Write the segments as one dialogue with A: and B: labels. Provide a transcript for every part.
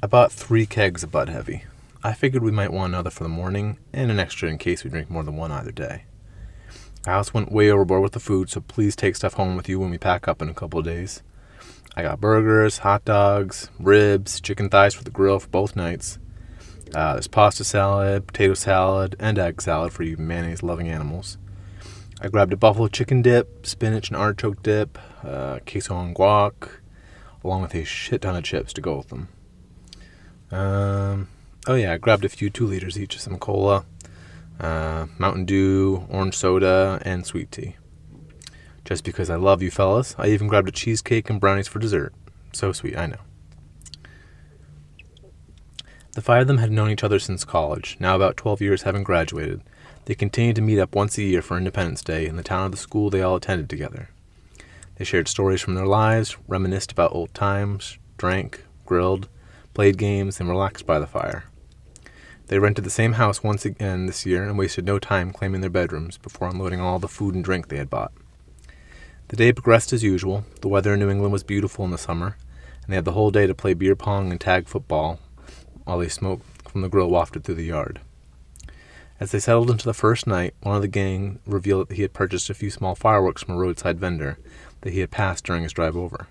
A: I bought 3 kegs of Bud Heavy. I figured we might want another for the morning, and an extra in case we drink more than one either day. I also went way overboard with the food, so please take stuff home with you when we pack up in a couple of days. I got burgers, hot dogs, ribs, chicken thighs for the grill for both nights. There's pasta salad, potato salad, and egg salad for you mayonnaise-loving animals. I grabbed a buffalo chicken dip, spinach and artichoke dip, queso and guac, along with a shit ton of chips to go with them. I grabbed a few 2 liters each of some cola, Mountain Dew, orange soda, and sweet tea. Just because I love you fellas, I even grabbed a cheesecake and brownies for dessert. So sweet, I know. The 5 of them had known each other since college, now about 12 years having graduated. They continued to meet up once a year for Independence Day in the town of the school they all attended together. They shared stories from their lives, reminisced about old times, drank, grilled, played games, and relaxed by the fire. They rented the same house once again this year and wasted no time claiming their bedrooms before unloading all the food and drink they had bought. The day progressed as usual. The weather in New England was beautiful in the summer, and they had the whole day to play beer pong and tag football while they smoked from the grill wafted through the yard. As they settled into the first night, one of the gang revealed that he had purchased a few small fireworks from a roadside vendor that he had passed during his drive over.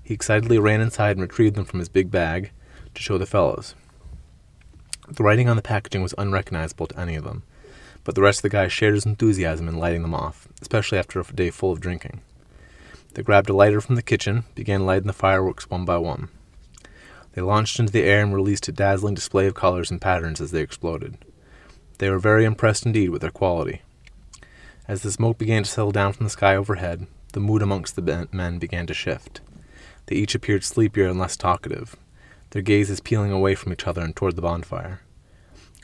A: He excitedly ran inside and retrieved them from his big bag to show the fellows. The writing on the packaging was unrecognizable to any of them, but the rest of the guys shared his enthusiasm in lighting them off, especially after a day full of drinking. They grabbed a lighter from the kitchen, began lighting the fireworks one by one. They launched into the air and released a dazzling display of colors and patterns as they exploded. They were very impressed indeed with their quality. As the smoke began to settle down from the sky overhead, the mood amongst the men began to shift. They each appeared sleepier and less talkative, their gazes peeling away from each other and toward the bonfire.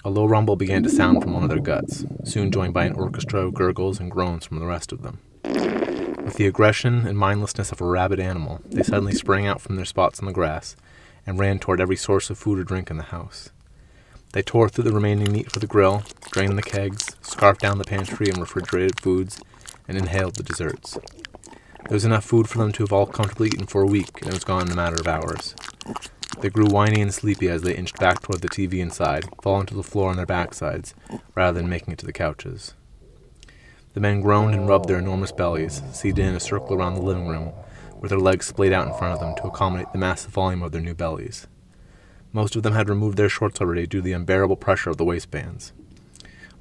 A: A low rumble began to sound from one of their guts, soon joined by an orchestra of gurgles and groans from the rest of them. With the aggression and mindlessness of a rabid animal, they suddenly sprang out from their spots on the grass and ran toward every source of food or drink in the house. They tore through the remaining meat for the grill, drained the kegs, scarfed down the pantry and refrigerated foods, and inhaled the desserts. There was enough food for them to have all comfortably eaten for a week, and it was gone in a matter of hours. They grew whiny and sleepy as they inched back toward the TV inside, falling to the floor on their backsides, rather than making it to the couches. The men groaned and rubbed their enormous bellies, seated in a circle around the living room, with their legs splayed out in front of them to accommodate the massive volume of their new bellies. Most of them had removed their shorts already due to the unbearable pressure of the waistbands.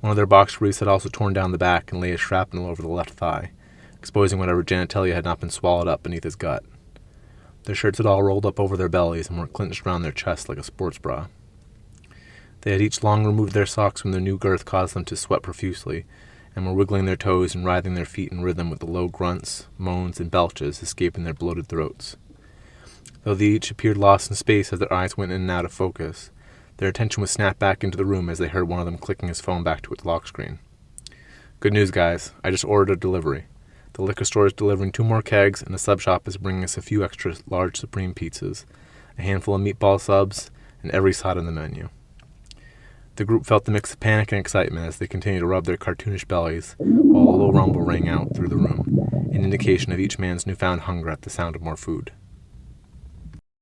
A: One of their boxer briefs had also torn down the back and lay a shrapnel over the left thigh, exposing whatever genitalia had not been swallowed up beneath his gut. Their shirts had all rolled up over their bellies and were clinched around their chests like a sports bra. They had each long removed their socks when their new girth caused them to sweat profusely, and were wiggling their toes and writhing their feet in rhythm with the low grunts, moans, and belches escaping their bloated throats. Though they each appeared lost in space as their eyes went in and out of focus, their attention was snapped back into the room as they heard one of them clicking his phone back to its lock screen. "Good news, guys. I just ordered a delivery. The liquor store is delivering 2 more kegs, and the sub shop is bringing us a few extra large supreme pizzas, a handful of meatball subs, and every side on the menu." The group felt the mix of panic and excitement as they continued to rub their cartoonish bellies, while a low rumble rang out through the room, an indication of each man's newfound hunger at the sound of more food.